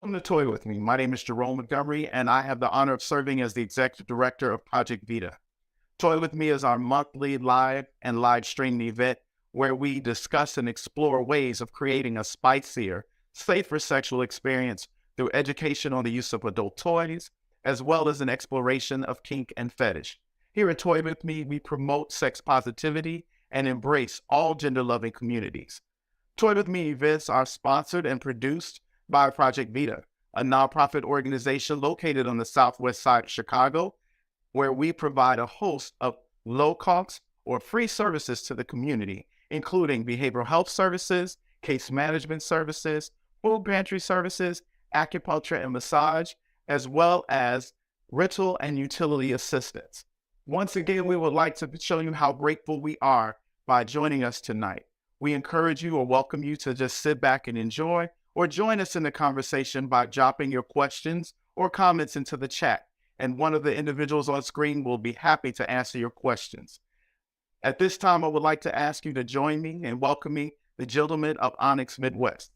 Welcome to Toy With Me. My name is Jerome Montgomery, and I have the honor of serving as the Executive Director of Project Vita. Toy With Me is our monthly live streaming event where we discuss and explore ways of creating a spicier, safer sexual experience through education on the use of adult toys, as well as an exploration of kink and fetish. Here at Toy With Me, we promote sex positivity and embrace all gender-loving communities. Toy With Me events are sponsored and produced by Project Vita, a nonprofit organization located on the southwest side of Chicago, where we provide a host of low-cost or free services to the community, including behavioral health services, case management services, food pantry services, acupuncture and massage, as well as rental and utility assistance. Once again, we would like to show you how grateful we are by joining us tonight. We encourage you or welcome you to just sit back and enjoy, or join us in the conversation by dropping your questions or comments into the chat, and one of the individuals on screen will be happy to answer your questions. At this time, I would like to ask you to join me in welcoming the gentlemen of Onyx Midwest.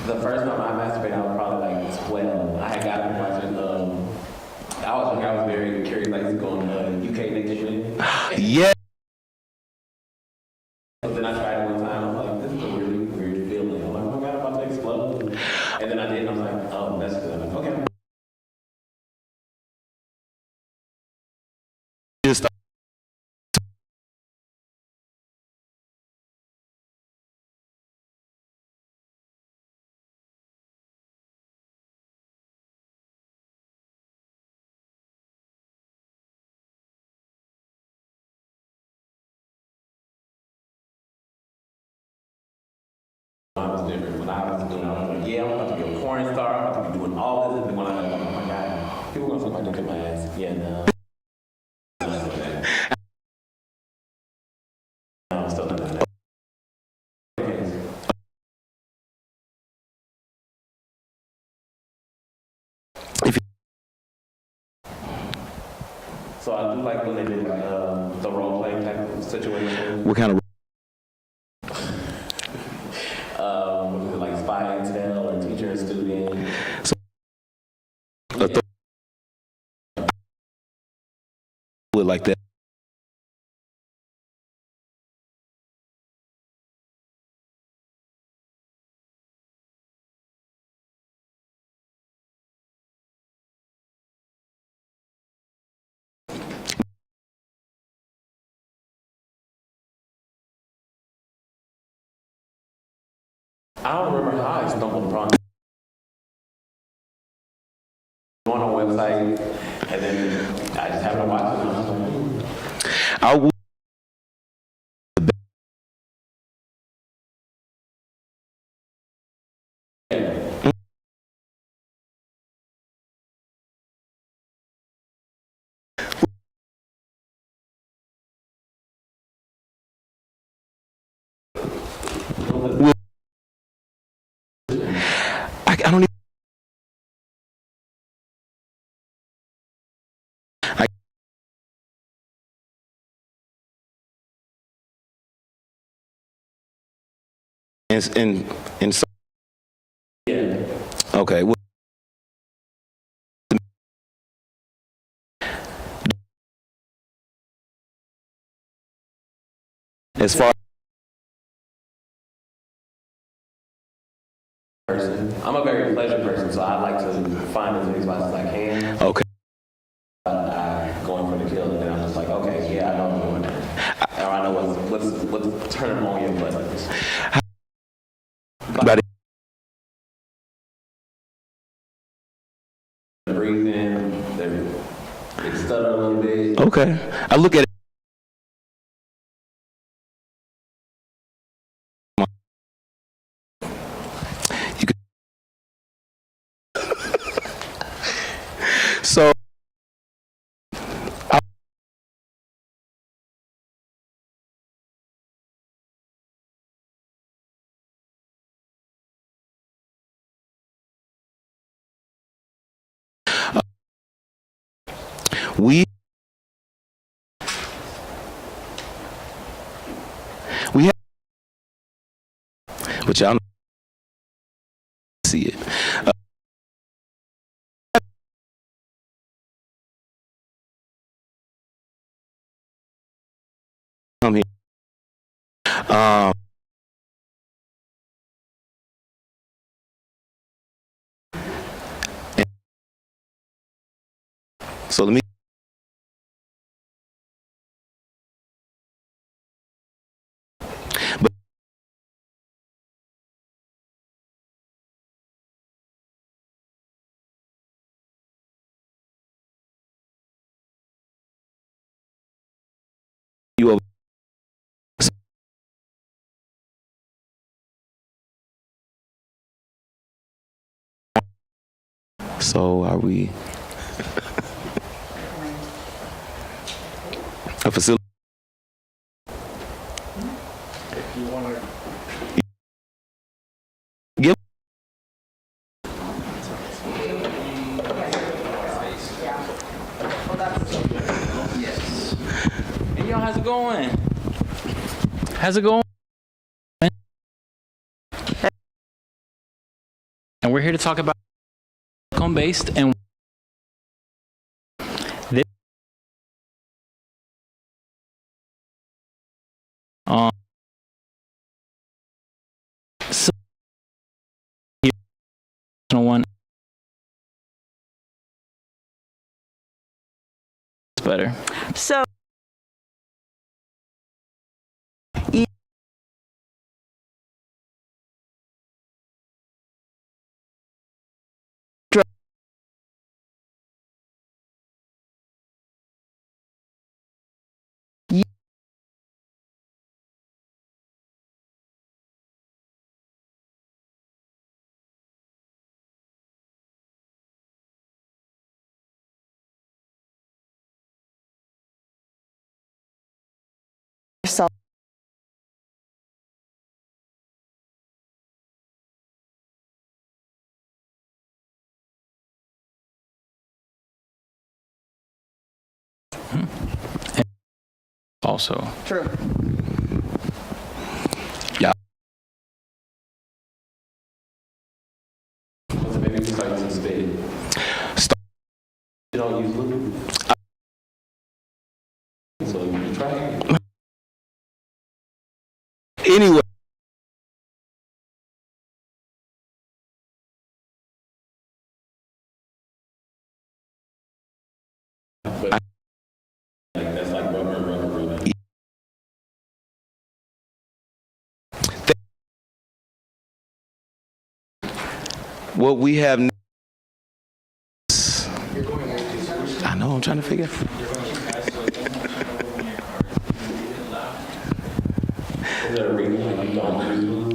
The first time I masturbated, I was probably like 12. I had gotten watching, I was very curious, like, going UK Next Gen. Yeah. But then I tried it one time, I was like, this is a really weird feeling. I'm like, oh my God, I'm about to explode. And then I did, and I was like, oh, that's good. I'm like, okay. Just I was different. When I was doing it, I was like, yeah, I'm about to be a porn star, I'm about to be doing all this. And then when I was like, oh my God, people are gonna fuck my dick in my ass. Yeah, no. I'm still not doing that. So I do like when they did like the role playing type of situation. what kind of? Was it like spy and tell or teacher and student? Like that. I don't remember how I stumbled upon going on a website and then I just happened to watch it and I was like, I would. I don't even. And so, yeah. okay. Well, as far Person. I'm a very pleasure person, so I like to find as many spots as I can. okay, I go in for the kill and then I'm just like, okay, yeah, I know I'm doing that. Or I know what's turning on your buttons. about it. Breathe in, they stutter a little bit. Okay, I look at it. You could, so we have, but y'all see it. Come here. So let me. But you over. So are we a facility? Give. Hey, yo, how's it going? How's it going? And we're here to talk about home-based and this so one better. So yourself. Also, True. So maybe we start using spade. You don't use glue. So you try it. Anyway, But like, that's like rubber. what we have. I know. I'm trying to figure. Is there a reason like you don't use glue?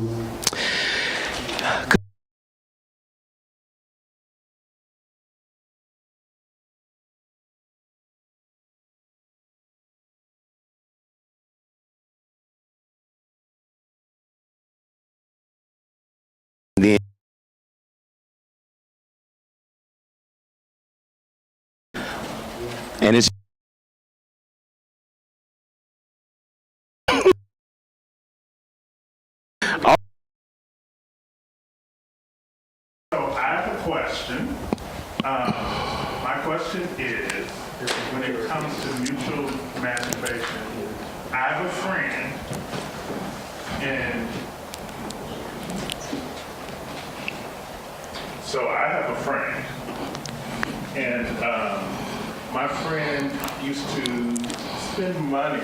Then and it's So I have a question. My question is, when it comes to mutual masturbation, I have a friend, and so I have a friend, and my friend used to spend money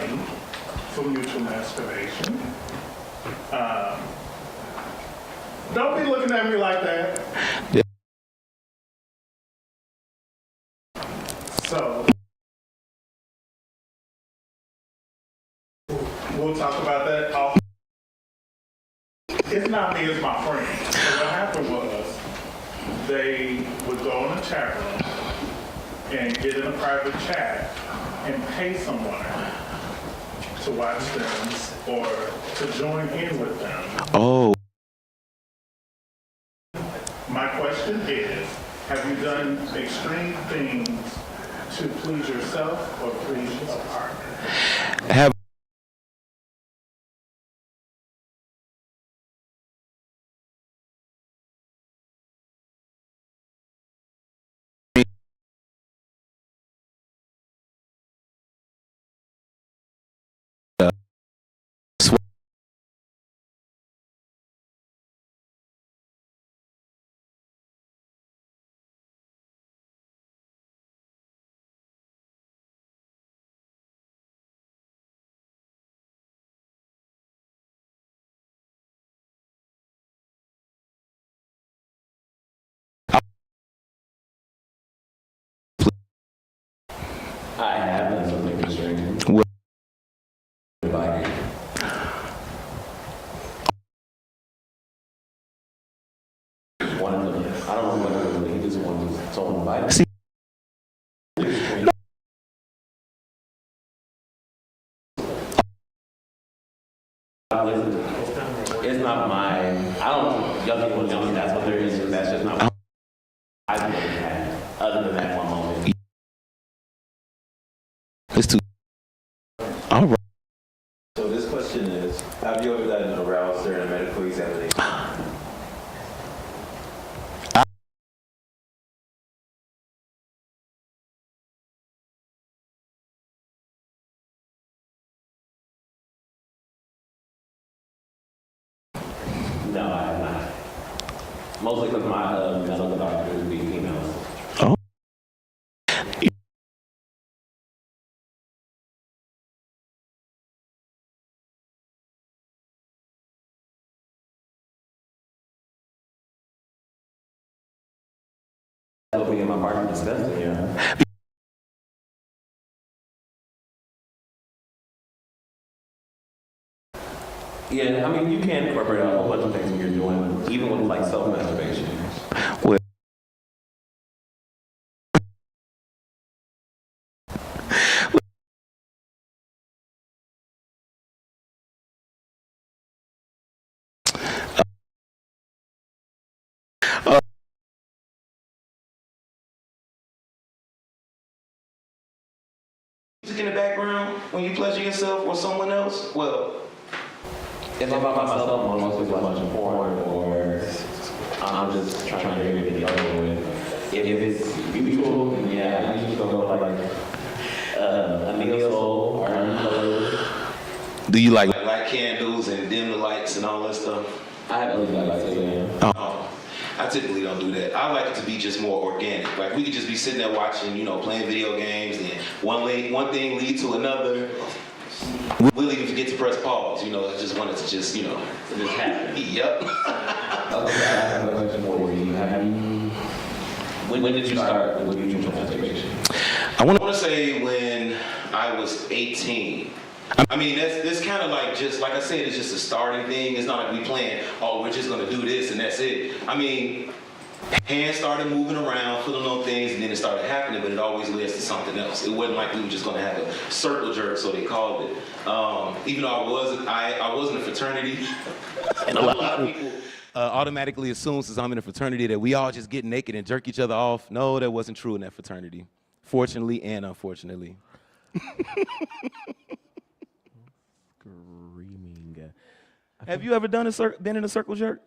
for mutual masturbation. Don't be looking at me like that. Yeah. So, we'll talk about that off. It's not me, it's my friend. So what happened was, they would go in a chat room and get in a private chat and pay someone to watch them or to join in with them. oh. My question is, have you done extreme things to please yourself or please your partner? Have I have done something extreme. What? Biking. One of them, I don't know whether he just wanted to someone bike. See- It's not my, I don't, young people tell me that's what there is, and that's just not what I've never had, other than that one moment. it's too. All right. So this question is, have you ever done aroused during a medical examination? Mostly because my medical doctor would be female. Oh. That's what me and my partner discussed, yeah. Yeah, I mean, you can incorporate a whole bunch of things when you're doing, even with like self-masturbation. Well, music in the background when you pleasure yourself or someone else? Well, If I'm by myself, I'm mostly watching porn or I'm just trying to get everything over with. If it's mutual, then yeah, I usually go for like a neo soul or a do you like? light candles and dim the lights and all that stuff. I have LED lights too, yeah. Oh, I typically don't do that. I like it to be just more organic. Like we could just be sitting there watching, playing video games, and one thing lead to another. We'll even forget to press pause. I just wanted to just happen. Yep. Okay, I have a question for you. When did you start with mutual masturbation? I want I want to say when I was 18. I mean, that's kind of like just, like I said, it's just a starting thing. It's not like we playing, oh, we're just going to do this and that's it. I mean, hands started moving around, feeling on things, and then it started happening, but it always led to something else. It wasn't like we were just going to have a circle jerk, so they called it. Even though I was in a fraternity, and a lot of people automatically assume since I'm in a fraternity that we all just get naked and jerk each other off. No, that wasn't true in that fraternity. Fortunately and unfortunately. Screaming. Have you ever been in a circle jerk?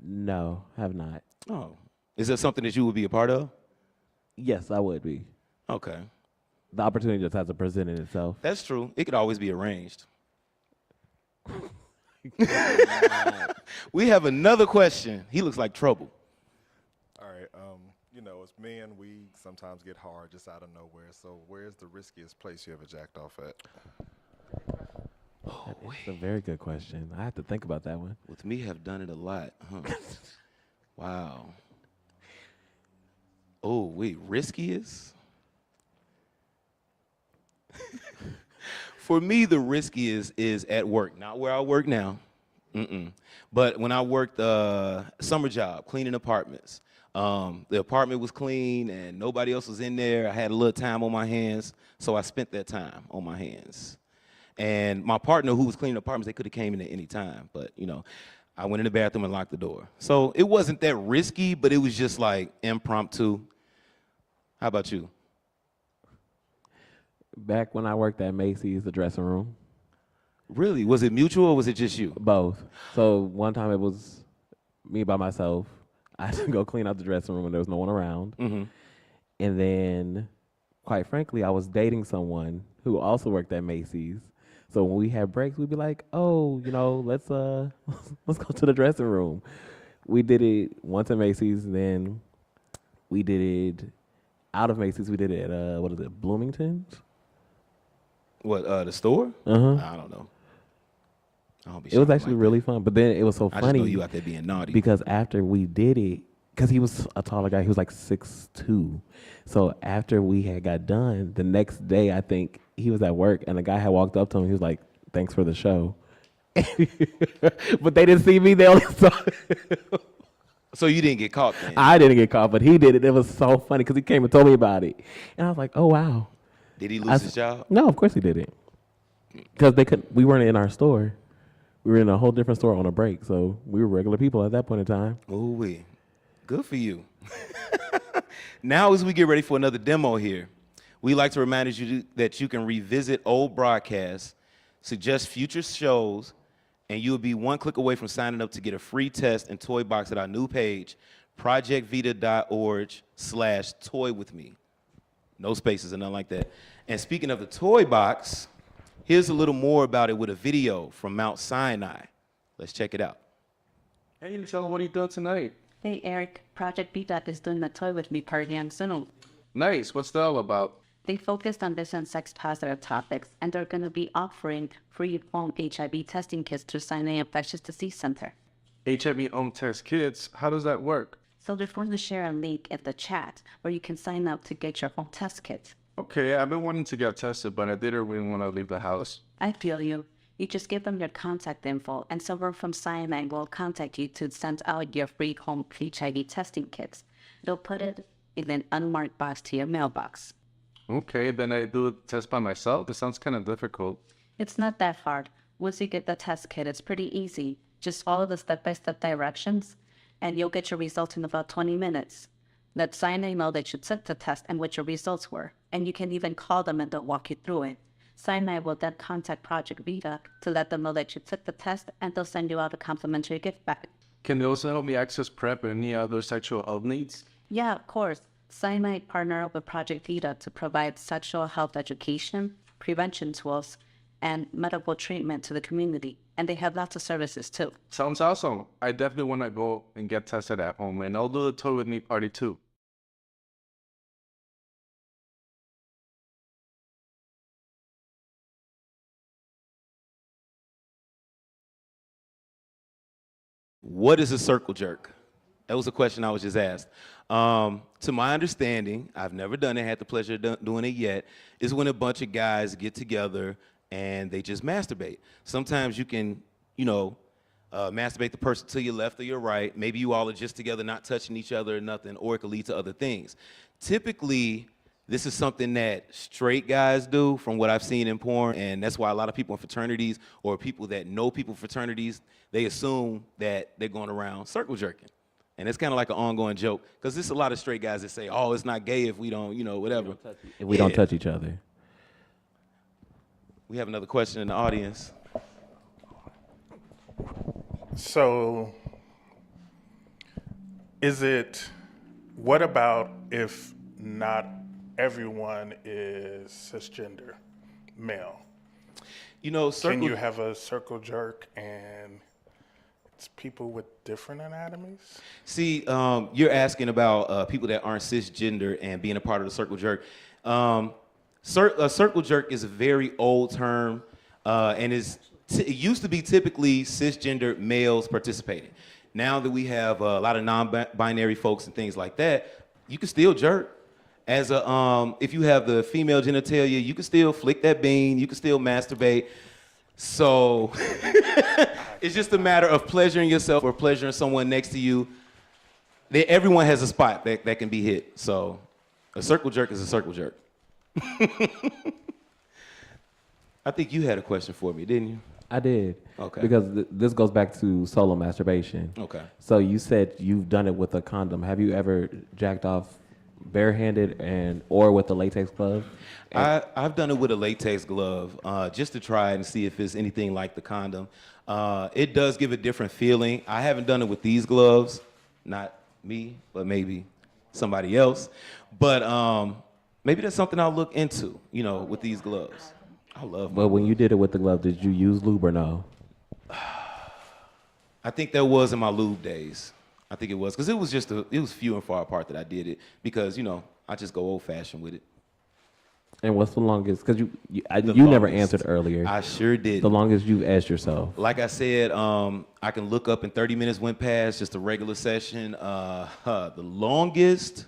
No, have not. Oh. Is that something that you would be a part of? Yes, I would be. Okay. The opportunity just has to present itself. That's true. It could always be arranged. We have another question. He looks like trouble. All right, as men, we sometimes get hard just out of nowhere. So where's the riskiest place you ever jacked off at? It's a very good question. I have to think about that one. With me, have done it a lot. Huh? Wow. Oh, wait, riskiest? For me, the riskiest is at work. Not where I work now. But when I worked summer job, cleaning apartments. The apartment was clean and nobody else was in there. I had a little time on my hands, so I spent that time on my hands. And my partner who was cleaning apartments, they could have came in at any time, but I went in the bathroom and locked the door. So it wasn't that risky, but it was just like impromptu. How about you? Back when I worked at Macy's, the dressing room. Really? Was it mutual or was it just you? Both. So one time it was me by myself. I had to go clean out the dressing room and there was no one around. Mm-hmm. And then, quite frankly, I was dating someone who also worked at Macy's. So when we had breaks, we'd be like, "Oh, let's go to the dressing room." We did it once at Macy's, and then we did it out of Macy's. We did it at Bloomington's. What? The store? Uh-huh. I don't know. I don't be It was sure actually like really fun, but then it was so that. I funny just know you out there being naughty. because after we did it, because he was a taller guy, he was like 6'2". So after we had got done, the next day I think he was at work and the guy had walked up to him. He was like, "Thanks for the show," but they didn't see me. They only saw. So you didn't get caught then? I didn't get caught, but he did it. It was so funny because he came and told me about it, and I was like, "Oh wow." Did he lose his job? No, of course he didn't. Because we weren't in our store. We were in a whole different store on a break, so we were regular people at that point in time. Oh, wait. Good for you. Now as we get ready for another demo here, we like to remind you that you can revisit old broadcasts, suggest future shows, and you'll be one click away from signing up to get a free test and toy box at our new page, projectvita.org/toywithme. No spaces and nothing like that. And speaking of the toy box, here's a little more about it with a video from Mount Sinai. Let's check it out. Hey, Michelle, what are you doing tonight? Hey Eric, Project BDOT is doing a Toy With Me party on Zoom. Nice. What's that all about? They focused on different sex-positive topics, and they're going to be offering free home HIV testing kits through Sinai Infectious Disease Center. HIV home test kits. How does that work? So they're going to share a link in the chat where you can sign up to get your home test kit. Okay, I've been wanting to get tested, but I didn't really want to leave the house. I feel you. You just give them your contact info, and someone from Sinai will contact you to send out your free home HIV testing kits. They'll put it in an unmarked box to your mailbox. Okay, then I do the test by myself. This sounds kind of difficult. It's not that hard. Once you get the test kit, it's pretty easy. Just follow the step-by-step directions, and you'll get your results in about 20 minutes. Let Sinai know that you took the test and what your results were, and you can even call them and they'll walk you through it. Sinai will then contact Project Vita to let them know that you took the test, and they'll send you out a complimentary gift bag. Can they also help me access PrEP and any other sexual health needs? Yeah, of course. Sinai partner up with Project Vita to provide sexual health education, prevention tools, and medical treatment to the community. And they have lots of services too. Sounds awesome. I definitely want to go and get tested at home, and I'll do the Toy With Me party too. What is a circle jerk? That was a question I was just asked. To my understanding, I've never done it, had the pleasure of doing it yet, is when a bunch of guys get together and they just masturbate. Sometimes you can, masturbate the person to your left or your right. Maybe you all are just together, not touching each other or nothing, or it could lead to other things. Typically, this is something that straight guys do from what I've seen in porn, and that's why a lot of people in fraternities or people that know people in fraternities, they assume that they're going around circle jerking. And it's kind of like an ongoing joke, because there's a lot of straight guys that say, oh, it's not gay if we don't, whatever. If we don't touch each other. We have another question in the audience. So, what about if not everyone is cisgender male? Can you have a circle jerk and it's people with different anatomies? See, you're asking about people that aren't cisgender and being a part of the circle jerk. A circle jerk is a very old term, and it used to be typically cisgender males participating. Now that we have a lot of non-binary folks and things like that, you can still jerk. As if you have the female genitalia, you can still flick that bean, you can still masturbate. So it's just a matter of pleasuring yourself or pleasuring someone next to you. Everyone has a spot that can be hit. So a circle jerk is a circle jerk. I think you had a question for me, didn't you? I did. Okay. Because this goes back to solo masturbation. Okay. So you said you've done it with a condom. Have you ever jacked off barehanded or with a latex glove? I've done it with a latex glove just to try and see if it's anything like the condom. It does give a different feeling. I haven't done it with these gloves, not me, but maybe somebody else. But maybe that's something I'll look into, with these gloves. I love. But when you did it with the glove, did you use lube or no? I think that was in my lube days. I think it was, because it was few and far apart that I did it, because I just go old fashioned with it. And what's the longest? Because you The never longest. answered earlier. I sure did. The longest you've asked yourself. Like I said, I can look up and 30 minutes went past, just a regular session. The longest,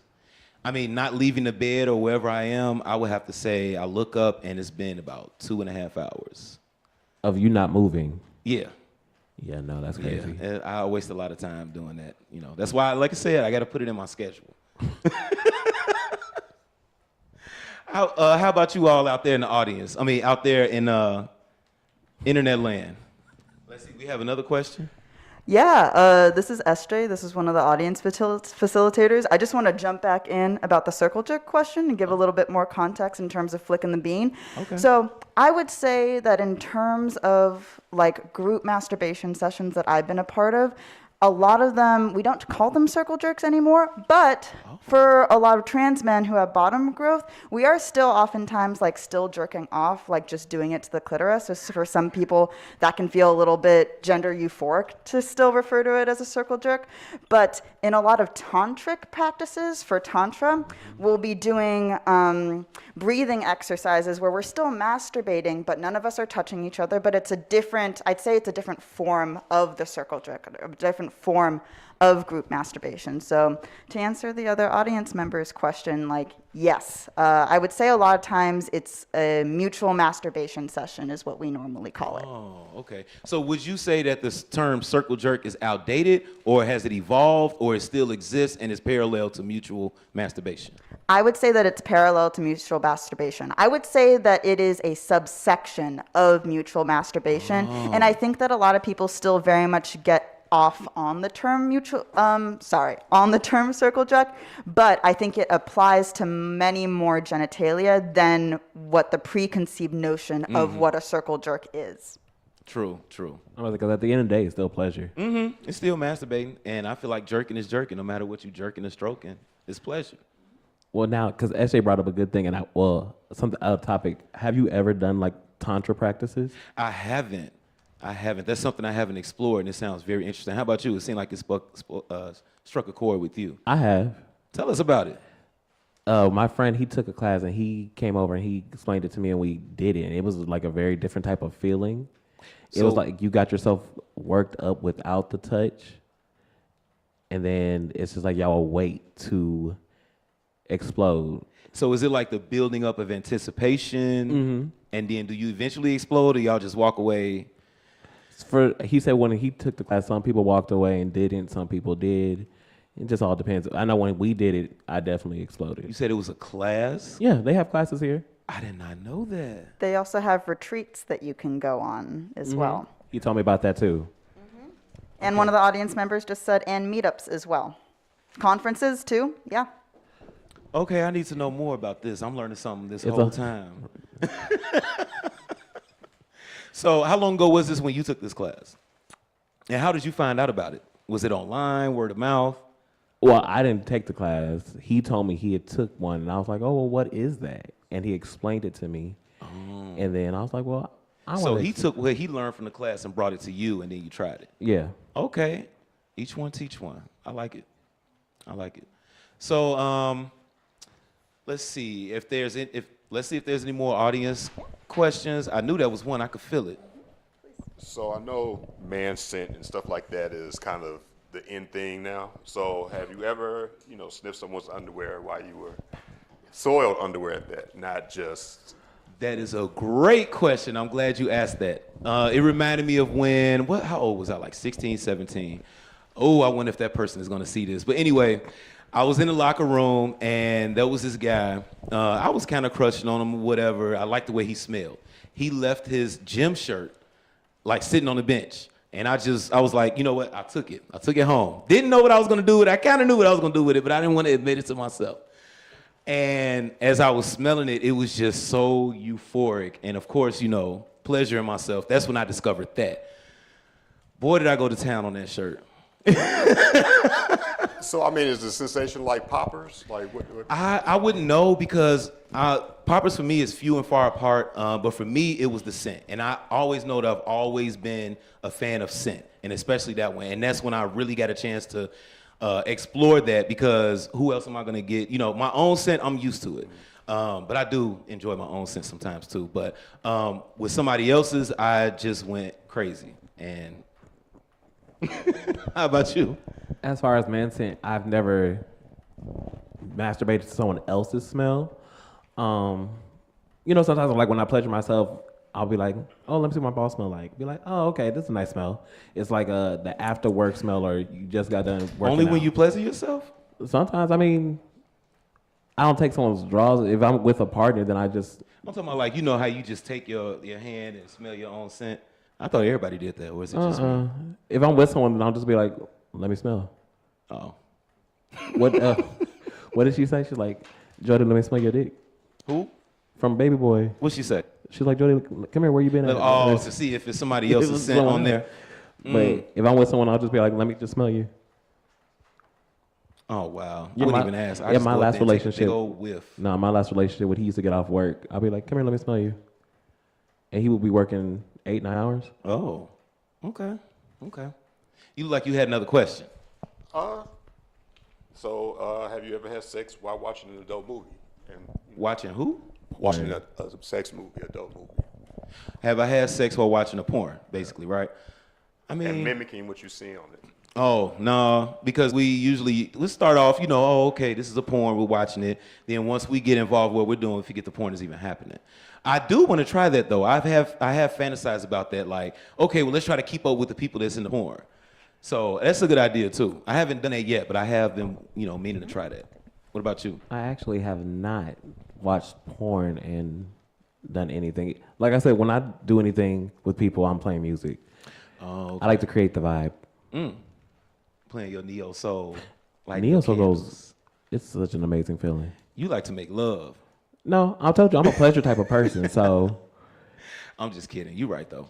not leaving the bed or wherever I am, I would have to say I look up and it's been about 2.5 hours. Of you not moving? Yeah. Yeah, no, that's crazy. Yeah, I waste a lot of time doing that. That's why, like I said, I got to put it in my schedule. How about you all out there in the audience? Out there in internet land. Let's see, we have another question. Yeah, this is SJ. This is one of the audience facilitators. I just want to jump back in about the circle jerk question and give a little bit more context in terms of flicking the bean. Okay. So I would say that in terms of like group masturbation sessions that I've been a part of, a lot of them, we don't call them circle jerks anymore, but for a lot of trans men who have bottom growth, we are still oftentimes like still jerking off, like just doing it to the clitoris. So for some people, that can feel a little bit gender euphoric to still refer to it as a circle jerk. But in a lot of tantric practices for tantra, we'll be doing breathing exercises where we're still masturbating, but none of us are touching each other. But it's a different, I'd say it's a different form of the circle jerk, a different form of group masturbation. So to answer the other audience members' question, like, yes, I would say a lot of times it's a mutual masturbation session is what we normally call it. Oh, okay. So would you say that this term circle jerk is outdated, or has it evolved, or it still exists and is parallel to mutual masturbation? I would say that it's parallel to mutual masturbation. I would say that it is a subsection of mutual masturbation. And I think that a lot of people still very much get off on the term on the term circle jerk, but I think it applies to many more genitalia than what the preconceived notion of what a circle jerk is. True. Because at the end of the day, it's still pleasure. It's still masturbating, and I feel like jerking is jerking, no matter what you jerking or stroking. It's pleasure. Well, now, because SJ brought up a good thing, and something out of topic. Have you ever done like tantra practices? I haven't. That's something I haven't explored, and it sounds very interesting. How about you? It seemed like it struck a chord with you. I have. Tell us about it. My friend, he took a class, and he came over, and he explained it to me, and we did it. And it was like a very different type of feeling. It was like you got yourself worked up without the touch, and then it's just like y'all wait to explode. So is it like the building up of anticipation, and then do you eventually explode, or y'all just walk away? He said when he took the class, some people walked away and didn't, some people did. It just all depends. I know when we did it, I definitely exploded. You said it was a class? Yeah, they have classes here. I did not know that. They also have retreats that you can go on as well. He told me about that too. And one of the audience members just said, and meetups as well. Conferences too, yeah. Okay, I need to know more about this. I'm learning something this whole time. So how long ago was this when you took this class? And how did you find out about it? Was it online, word of mouth? Well, I didn't take the class. He told me he had took one, and I was like, oh, well, what is that? And he explained it to me. And then I was like, well, So he took what he learned from the class and brought it to you, and then you tried it. Yeah. Okay. Each one teach one. I like it. So let's see if there's any more audience questions. I knew that was one. I could feel it. So I know man scent and stuff like that is kind of the in thing now. So have you ever, sniffed someone's underwear while you were soiled underwear at that, not just... That is a great question. I'm glad you asked that. It reminded me of how old was I? Like 16, 17. Oh, I wonder if that person is going to see this. But anyway, I was in the locker room, and there was this guy. I was kind of crushing on him or whatever. I liked the way he smelled. He left his gym shirt, like, sitting on the bench. And I was like, you know what? I took it. I took it home. Didn't know what I was going to do with it. I kind of knew what I was going to do with it, but I didn't want to admit it to myself. And as I was smelling it, it was just so euphoric. And of course, pleasure in myself. That's when I discovered that. Boy, did I go to town on that shirt. So, is the sensation like poppers? Like what? I wouldn't know, because poppers for me is few and far apart. But for me, it was the scent. And I always know that I've always been a fan of scent, and especially that one. And that's when I really got a chance to explore that, because who else am I going to get? My own scent, I'm used to it. But I do enjoy my own scent sometimes too. But with somebody else's, I just went crazy. And how about you? As far as man scent, I've never masturbated to someone else's smell. Sometimes like when I pleasure myself, I'll be like, oh, let me see what my balls smell like. Be like, oh, okay, this is a nice smell. It's like the after work smell, or you just got done working Only when out. you pleasure yourself? Sometimes, I don't take someone's drawers. If I'm with a partner, then I just... I'm talking about like, how you just take your hand and smell your own scent? I thought everybody did that, or is it just me? If I'm with someone, then I'll just be like, let me smell. Oh. What did she say? She's like, Jody, let me smell your dick. Who? From Baby Boy. What'd she say? She's like, Jody, come here, where you been at? Oh, to see if it's somebody else's scent on there. But if I'm with someone, I'll just be like, let me just smell you. Oh wow. I Yeah, wouldn't my- even ask. I yeah, just my go up last there and take a relationship. big old whiff. No, my last relationship, when he used to get off work, I'll be like, come here, let me smell you. And he would be working 8, 9 hours. Oh, okay. You look like you had another question. So, have you ever had sex while watching an adult movie? And Watching who? watching a sex movie, adult movie, Have I had sex while watching a porn, basically, right? I mean, and mimicking what you see on it. oh, no, because we start off, oh, okay, this is a porn, we're watching it. Then once we get involved with what we're doing, we forget the porn is even happening. I do want to try that, though. I have fantasized about that, like, okay, well, let's try to keep up with the people that's in the porn. So that's a good idea, too. I haven't done that yet, but I have been, meaning to try that. What about you? I actually have not watched porn and done anything. Like I said, when I do anything with people, I'm playing music. Oh, I like to create the vibe. Playing your neo soul. Like Neo the Soul candles. goes, it's such an amazing feeling. You like to make love. No, I told you, I'm a pleasure type of person, so. I'm just kidding. You're right, though.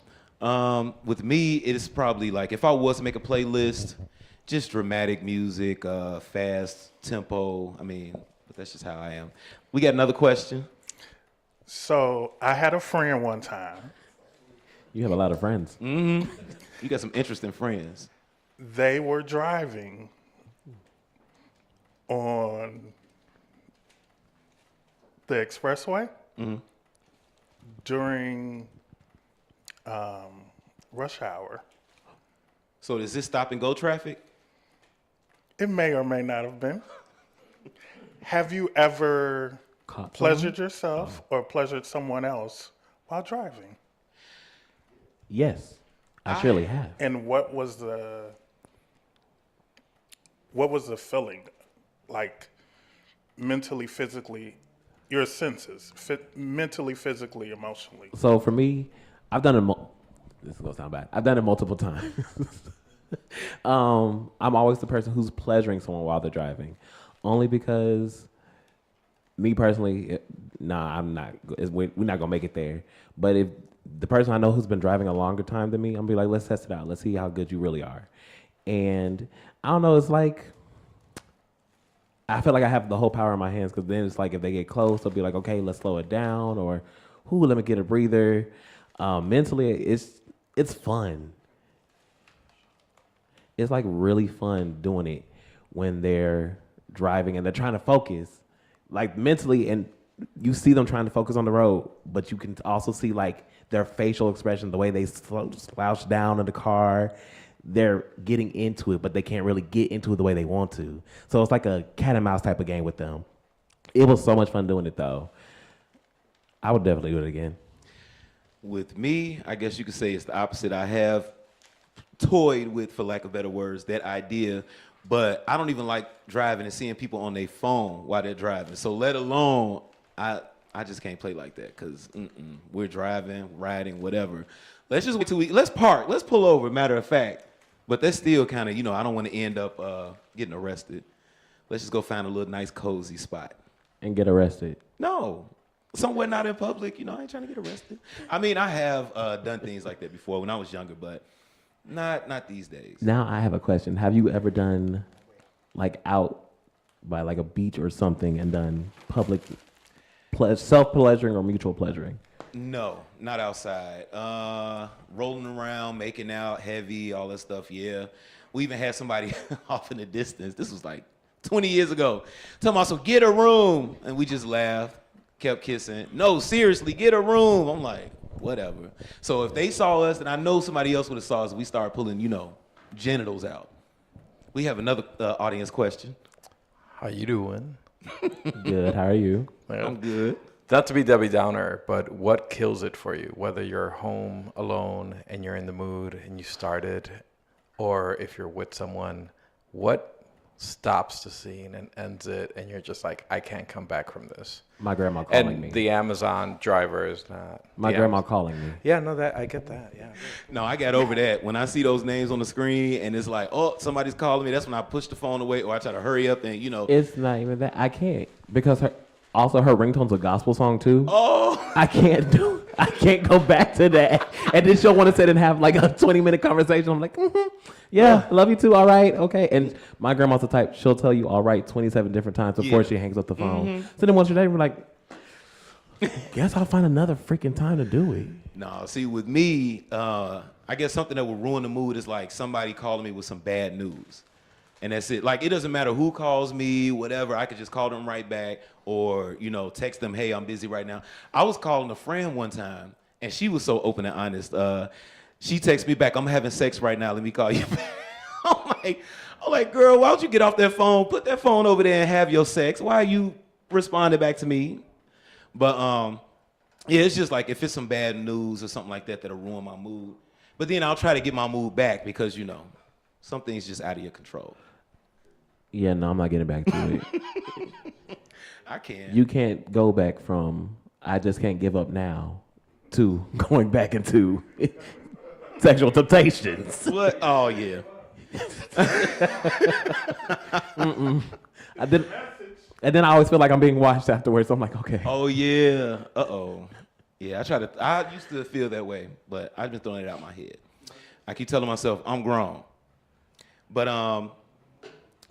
With me, it is probably like if I was to make a playlist, just dramatic music, fast tempo. I mean, but that's just how I am. We got another question. So I had a friend one time. You have a lot of friends. You got some interesting friends. They were driving on the expressway during rush hour. So is this stop and go traffic? It may or may not have been. Have you ever pleasured yourself or pleasured someone else while driving? Yes, I surely have. And what was the feeling, like mentally, physically, your senses, mentally, physically, emotionally? So for me, I've done it. This is gonna sound bad. I've done it multiple times. I'm always the person who's pleasuring someone while they're driving, only because me personally, I'm not. We're not gonna make it there. But if the person I know who's been driving a longer time than me, I'm gonna be like, let's test it out. Let's see how good you really are. And I don't know. It's like I feel like I have the whole power in my hands, because then it's like if they get close, they'll be like, okay, let's slow it down, or let me get a breather. Mentally, it's fun. It's like really fun doing it when they're driving and they're trying to focus, like mentally, and you see them trying to focus on the road, but you can also see like their facial expression, the way they slouch down in the car. They're getting into it, but they can't really get into it the way they want to. So it's like a cat and mouse type of game with them. It was so much fun doing it, though. I would definitely do it again. With me, I guess you could say it's the opposite. I have toyed with, for lack of better words, that idea, but I don't even like driving and seeing people on their phone while they're driving. So let alone, I just can't play like that, because we're driving, riding, whatever. Let's just wait till let's park, let's pull over, matter of fact. But that's still kind of, I don't want to end up getting arrested. Let's just go find a little nice, cozy spot. And get arrested. No, somewhere not in public. I ain't trying to get arrested. I mean, I have done things like that before when I was younger, but not these days. Now I have a question. Have you ever done like out by like a beach or something and done public self-pleasuring or mutual pleasuring? No, not outside. Rolling around, making out, heavy, all that stuff, yeah. We even had somebody off in the distance. This was like 20 years ago. Talking about, so get a room. And we just laughed, kept kissing. No, seriously, get a room. I'm like, whatever. So if they saw us, and I know somebody else would have saw us, we started pulling, genitals out. We have another audience question. How you doing? Good, how are you? I'm good. Not to be Debbie Downer, but what kills it for you? Whether you're home alone and you're in the mood and you started, or if you're with someone, what stops the scene and ends it and you're just like, I can't come back from this? My grandma calling and me. The Amazon driver is not. My grandma calling me. Yeah, no, I get that, yeah. No, I got over that. When I see those names on the screen and it's like, oh, somebody's calling me, that's when I push the phone away or I try to hurry up and, It's not even that. I can't, because her ringtone's a gospel song too. Oh! I can't do I can't go back to that. And then she'll want to sit and have like a 20-minute conversation. I'm like, yeah, love you too. All right, okay. And my grandma's the type, she'll tell you all right 27 different times before she hangs up the phone. So then once you're there, you're like, guess I'll find another freaking time to do it. No, see, with me, I guess something that would ruin the mood is like somebody calling me with some bad news. And that's it. Like, it doesn't matter who calls me, whatever. I could just call them right back or, you know, text them, hey, I'm busy right now. I was calling a friend one time, and she was so open and honest. She texted me back, I'm having sex right now. Let me call you back. I'm like, girl, why don't you get off that phone? Put that phone over there and have your sex. Why are you responding back to me? But, yeah, it's just like if it's some bad news or something like that that'll ruin my mood. But then I'll try to get my mood back because, you know, some things just out of your control. Yeah, no, I'm not getting back to it. I can't. You can't go back from I just can't give up now to going back into sexual temptations. What? Oh, yeah. And then I always feel like I'm being watched afterwards. So I'm like, okay. Oh, yeah. Uh-oh. Yeah, I used to feel that way, but I've been throwing it out my head. I keep telling myself, I'm grown. But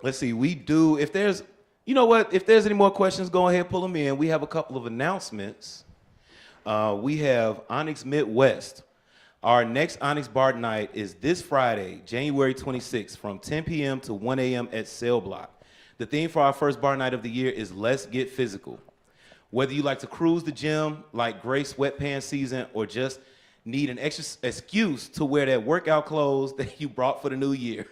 let's see, if there's any more questions, go ahead, pull them in. We have a couple of announcements. We have Onyx Midwest. Our next Onyx Bar Night is this Friday, January 26th, from 10 p.m. to 1 a.m. at Cell Block. The theme for our first bar night of the year is Let's Get Physical. Whether you like to cruise the gym like Grace sweatpants season or just need an extra excuse to wear that workout clothes that you brought for the new year.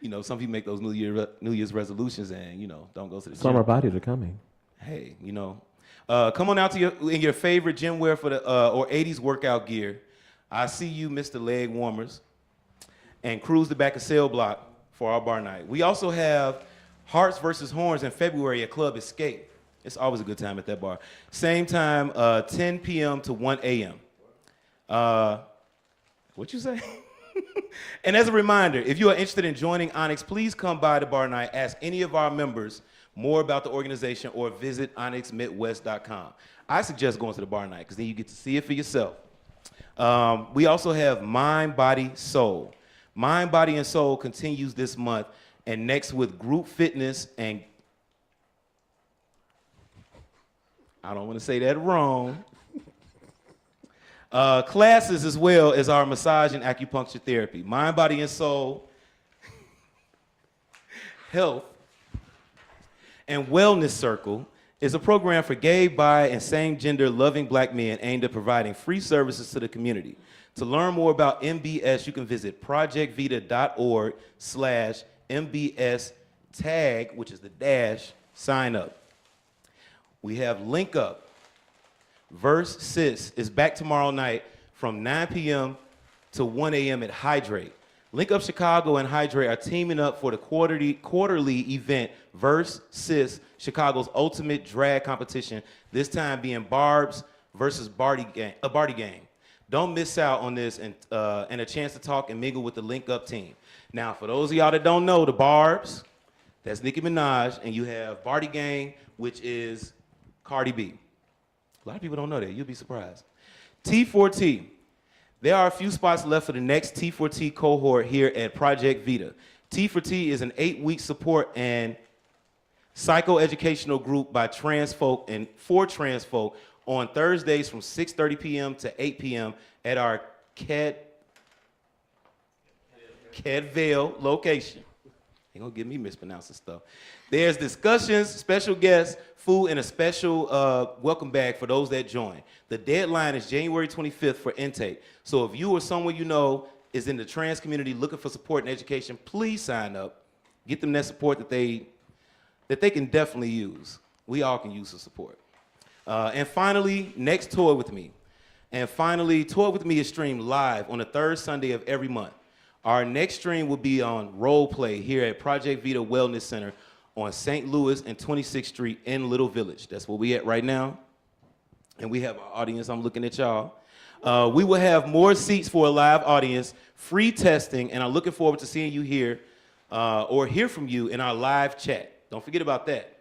You know, some people make those New Year's resolutions and, you know, don't go to the gym. Summer bodies are coming. Hey, you know, come on out to in your favorite gym wear for the or 80s workout gear. I see you, Mr. Leg Warmers, and cruise the back of Cell Block for our bar night. We also have Hearts versus Horns in February at Club Escape. It's always a good time at that bar. Same time, 10 p.m. to 1 a.m. What you say? And as a reminder, if you are interested in joining Onyx, please come by the bar night, ask any of our members more about the organization, or visit onyxmidwest.com. I suggest going to the bar night because then you get to see it for yourself. We also have Mind, Body, Soul. Mind, Body, and Soul continues this month and next with group fitness and I don't want to say that wrong. Classes as well as our massage and acupuncture therapy. Mind, Body, and Soul, Health, and Wellness Circle is a program for gay, bi, and same-gender loving Black men aimed at providing free services to the community. To learn more about MBS, you can visit projectvita.org/MBS tag, which is the dash, sign up. We have Link Up. Verse Sis is back tomorrow night from 9 p.m. to 1 a.m. at Hydrate. Link Up Chicago and Hydrate are teaming up for the quarterly event Verse Sis, Chicago's ultimate drag competition, this time being Barb's versus Barty game. Don't miss out on this and a chance to talk and mingle with the Link Up team. Now, for those of y'all that don't know, the Barbs, that's Nicki Minaj, and you have Barty Gang, which is Cardi B. A lot of people don't know that. You'll be surprised. T4T. There are a few spots left for the next T4T cohort here at Project Vita. T4T is an 8-week support and psychoeducational group by trans folk and for trans folk on Thursdays from 6:30 p.m. to 8 p.m. at our Cadvale location. They're gonna get me mispronouncing stuff. There's discussions, special guests, food, and a special welcome bag for those that join. The deadline is January 25th for intake. So if you or someone you know is in the trans community looking for support and education, please sign up. Get them that support that they can definitely use. We all can use the support. And finally, next Tour With Me. And finally, Tour With Me is streamed live on the third Sunday of every month. Our next stream will be on Role Play here at Project Vita Wellness Center on St. Louis and 26th Street in Little Village. That's where we at right now. And we have our audience. I'm looking at y'all. We will have more seats for a live audience, free testing, and I'm looking forward to seeing you here or hear from you in our live chat. Don't forget about that.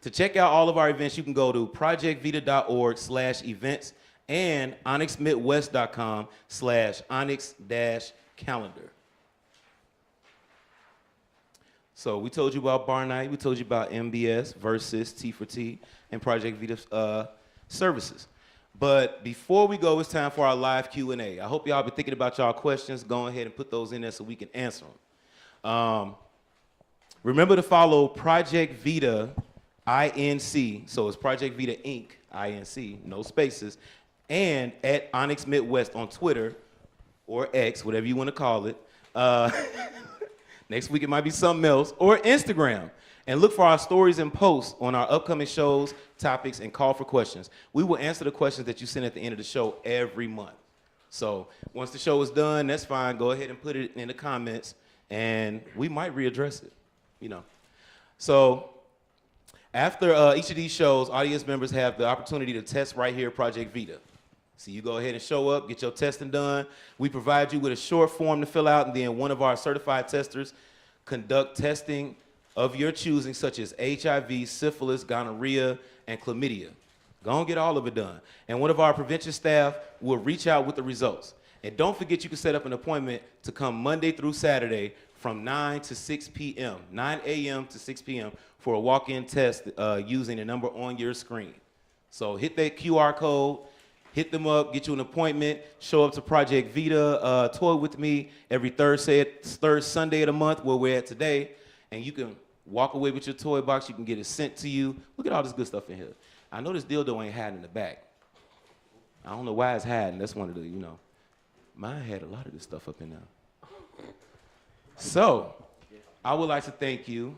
To check out all of our events, you can go to projectvita.org/events and onyxmidwest.com/onyx-calendar. So we told you about Bar Night, we told you about MBS, Versus, T for T, and Project Vita services. But before we go, it's time for our live Q&A. I hope y'all been thinking about y'all questions. Go ahead and put those in there so we can answer them. Remember to follow Project Vita INC, so it's Project Vita Inc. INC, no spaces, and at Onyx Midwest on Twitter or X, whatever you want to call it. Next week it might be something else, or Instagram. And look for our stories and posts on our upcoming shows, topics, and call for questions. We will answer the questions that you send at the end of the show every month. So once the show is done, that's fine. Go ahead and put it in the comments, and we might readdress it, you know. So after each of these shows, audience members have the opportunity to test right here at Project Vita. So you go ahead and show up, get your testing done. We provide you with a short form to fill out, and then one of our certified testers conduct testing of your choosing, such as HIV, syphilis, gonorrhea, and chlamydia. Go and get all of it done. And one of our prevention staff will reach out with the results. And don't forget, you can set up an appointment to come Monday through Saturday from 9 to 6 p.m., 9 a.m. to 6 p.m. for a walk-in test using the number on your screen. So hit that QR code, hit them up, get you an appointment, show up to Project Vita, toy with me every third Sunday of the month, where we're at today, and you can walk away with your toy box. You can get it sent to you. Look at all this good stuff in here. I know this dildo ain't hiding in the back. I don't know why it's hiding. That's one of the, you know. Mine had a lot of this stuff up in there. So, I would like to thank you,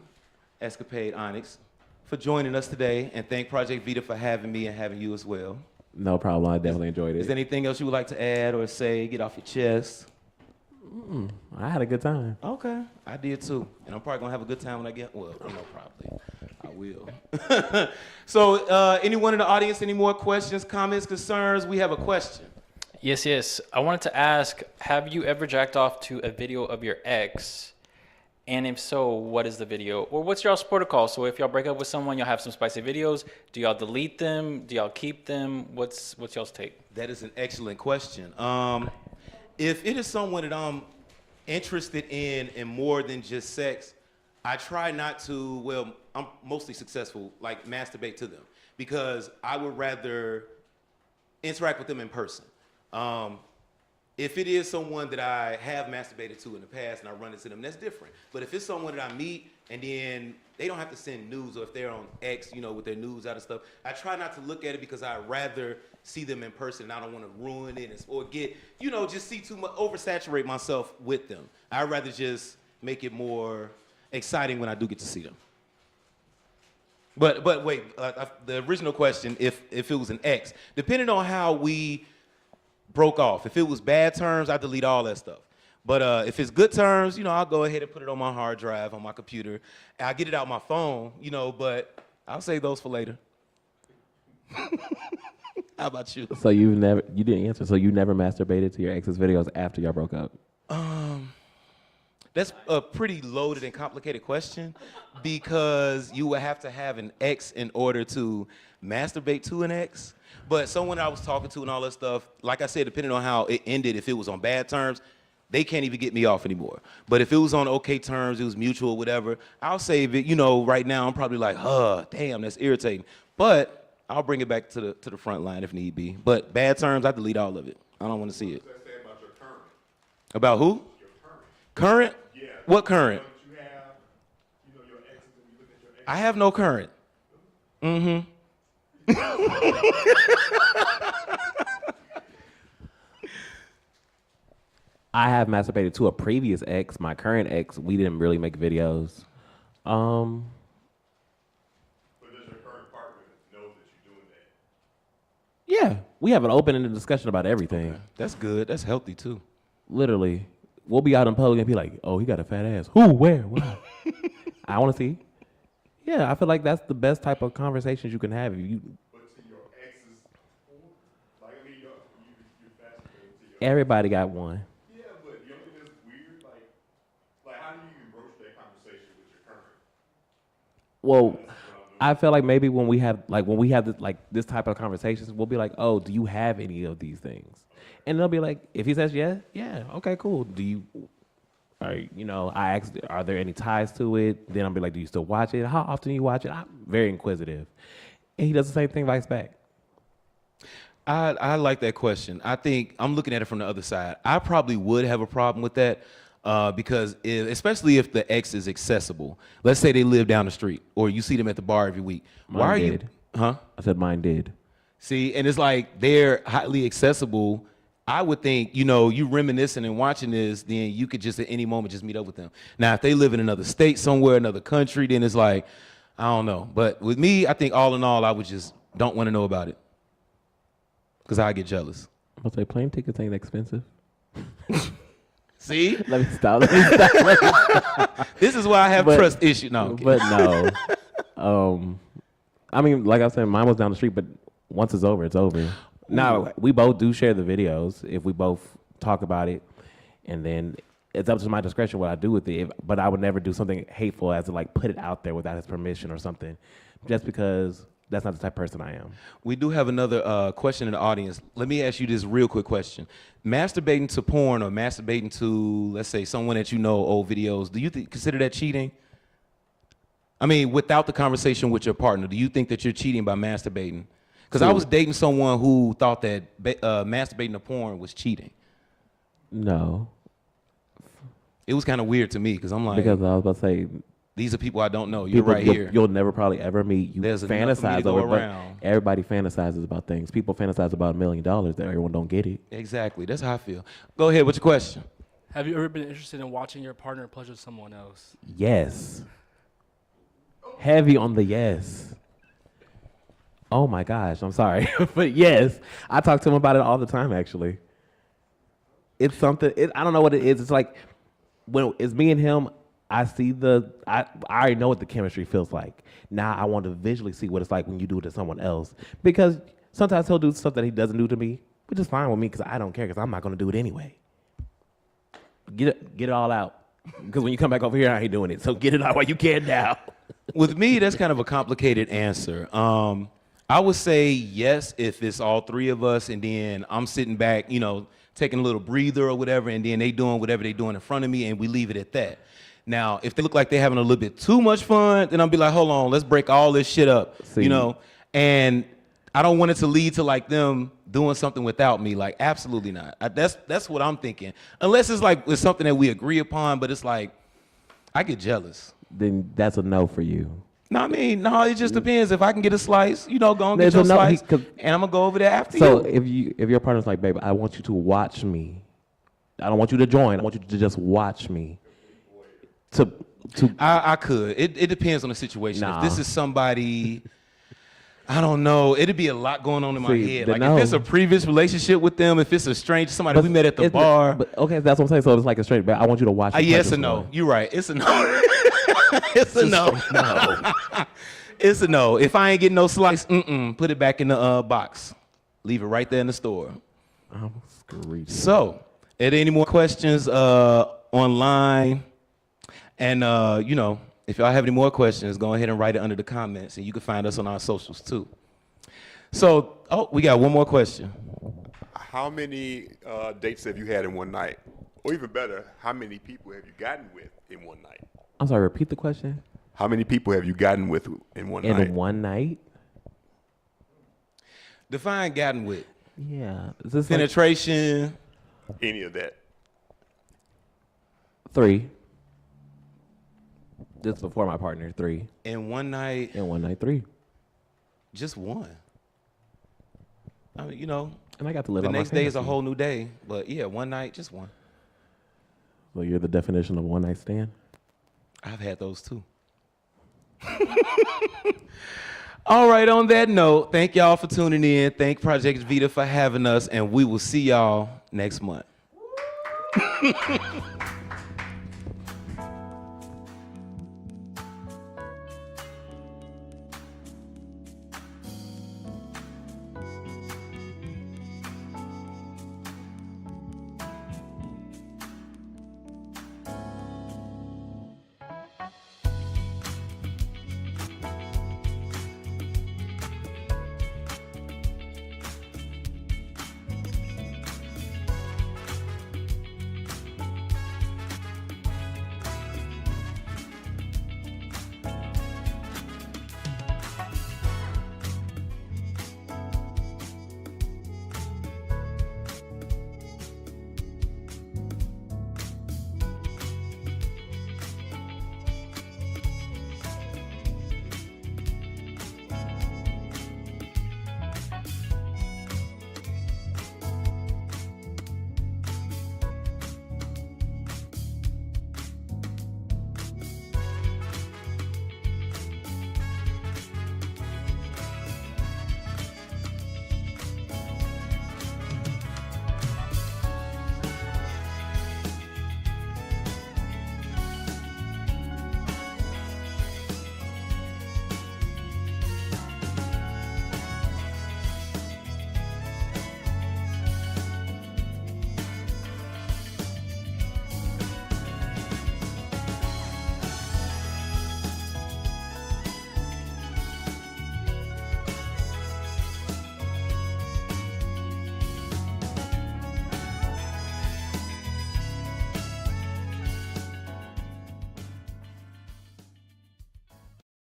Escapade Onyx, for joining us today, and thank Project Vita for having me and having you as well. No problem. I definitely enjoyed it. Is there anything else you would like to add or say, get off your chest? I had a good time. Okay, I did too. And I'm probably gonna have a good time when I get, well, you know, probably. I will. So, anyone in the audience, any more questions, comments, concerns? We have a question. Yes. I wanted to ask, have you ever jacked off to a video of your ex? And if so, what is the video? Or what's y'all's protocol? So if y'all break up with someone, y'all have some spicy videos. Do y'all delete them? Do y'all keep them? What's y'all's take? That is an excellent question. If it is someone that I'm interested in more than just sex, I try not to, well, I'm mostly successful, like masturbate to them, because I would rather interact with them in person. If it is someone that I have masturbated to in the past and I run into them, that's different. But if it's someone that I meet and then they don't have to send nudes, or if they're on X, you know, with their nudes out and stuff, I try not to look at it because I'd rather see them in person, and I don't want to ruin it or get, you know, just see too much, oversaturate myself with them. I'd rather just make it more exciting when I do get to see them. But wait, the original question, if it was an ex, depending on how we broke off. If it was bad terms, I delete all that stuff. But if it's good terms, you know, I'll go ahead and put it on my hard drive on my computer. I'll get it out my phone, you know, but I'll save those for later. How about you? So you didn't answer. So you never masturbated to your ex's videos after y'all broke up? That's a pretty loaded and complicated question, because you would have to have an ex in order to masturbate to an ex. But someone I was talking to and all that stuff, like I said, depending on how it ended, if it was on bad terms, they can't even get me off anymore. But if it was on okay terms, it was mutual, whatever, I'll save it. You know, right now I'm probably like, damn, that's irritating. But I'll bring it back to the front line if need be. But bad terms, I delete all of it. I don't want to see it. What does that say about your current? About who? Your Current? current. Yeah. What current? You have, you know, your exes, and you look at your exes. I have no current. Mm-hmm. I have masturbated to a previous ex. My current ex, we didn't really make videos. But does your current partner know that you're doing that? Yeah, we have an open-ended discussion about everything. Okay. That's good. That's healthy too. Literally, we'll be out in public and be like, "Oh, he got a fat ass. Who? Where? Why?" I want to see. Yeah, I feel like that's the best type of conversations you can have. If you. But to your exes, like, I mean, you're fascinated to your. Everybody got one. Yeah, but you know what is weird? Like how do you even broach that conversation with your current? Well, I feel like maybe when we have this type of conversations, we'll be like, oh, do you have any of these things? And they'll be like, if he says yeah, okay, cool. Do you? I ask, are there any ties to it? Then I'll be like, do you still watch it? How often do you watch it? I'm very inquisitive, and he does the same thing vice back. I like that question. I think I'm looking at it from the other side. I probably would have a problem with that because especially if the ex is accessible. Let's say they live down the street or you see them at the bar every week. Mine did. You? Huh? I said mine did. See, and it's like they're highly accessible. I would think, you reminiscing and watching this, then you could just at any moment just meet up with them. Now, if they live in another state somewhere, another country, then it's like, I don't know. But with me, I think all in all, I would just don't want to know about it. Because I get jealous. I'll say plane tickets ain't expensive. See? Let me stop. This is why I have trust issues. No, but no. I mean, like I said, mine was down the street, but once it's over, it's over. Now, we both do share the videos if we both talk about it, and then it's up to my discretion what I do with it. But I would never do something hateful as to like put it out there without his permission or something, just because that's not the type of person I am. We do have another question in the audience. Let me ask you this real quick question. Masturbating to porn or masturbating to, let's say, someone that you know, old videos, do you consider that cheating? I mean, without the conversation with your partner, do you think that you're cheating by masturbating? Because I was dating someone who thought that masturbating to porn was cheating. No. It was kind of weird to me because I'm like, because I was about to say, these are people I don't know. You're right here. You'll never probably ever meet. You There's enough for me to fantasize go over it, around. but everybody fantasizes about things. People fantasize about $1 million. That everyone don't get it. Exactly. That's how I feel. Go ahead. What's your question? Have you ever been interested in watching your partner pleasure someone else? Yes. Heavy on the yes. Oh my gosh, I'm sorry. But yes, I talk to him about it all the time, actually. It's something, I don't know what it is. It's like, when it's me and him, I already know what the chemistry feels like. Now I want to visually see what it's like when you do it to someone else. Because sometimes he'll do stuff that he doesn't do to me, which is fine with me because I don't care because I'm not going to do it anyway. Get it all out. Because when you come back over here, I ain't doing it. So get it out while you can now. With me, that's kind of a complicated answer. I would say yes if it's all three of us and then I'm sitting back, taking a little breather or whatever, and then they doing whatever they doing in front of me and we leave it at that. Now, if they look like they're having a little bit too much fun, then I'll be like, hold on, let's break all this shit up, and I don't want it to lead to like them doing something without me. Like, absolutely not. That's what I'm thinking. Unless it's something that we agree upon, but it's like, I get jealous. Then that's a no for you. No, it just depends. If I can get a slice, go and get your slice, and I'm gonna go over there after you. So if your partner's like, babe, I want you to watch me. I don't want you to join. I want you to just watch me. I could. It depends on the situation. Nah. If this is somebody, I don't know. It'd be a lot going on in my head. Like if it's a previous relationship with them, if it's a stranger, somebody we met at the bar. But okay, that's what I'm saying. So it's like a straight. But I want you to watch. Yes or no? You're right. It's a no. It's a no. It's a no. If I ain't getting no slice, put it back in the box. Leave it right there in the store. I'm screaming. So, are there any more questions online? And if y'all have any more questions, go ahead and write it under the comments, and you can find us on our socials too. So, we got one more question. How many dates have you had in one night? Or even better, how many people have you gotten with in one night? I'm sorry, repeat the question. How many people have you gotten with in one night? In one night? Define gotten with. Yeah. Is this penetration? Any of that? 3. Just before my partner, 3. In one night? In one night, 3. Just one. I mean, and I got to live the out my next day is a fantasy. whole new day. But yeah, one night, just one. So you're the definition of one night stand? I've had those too. All right, on that note, thank y'all for tuning in. Thank Project Vita for having us, and we will see y'all next month.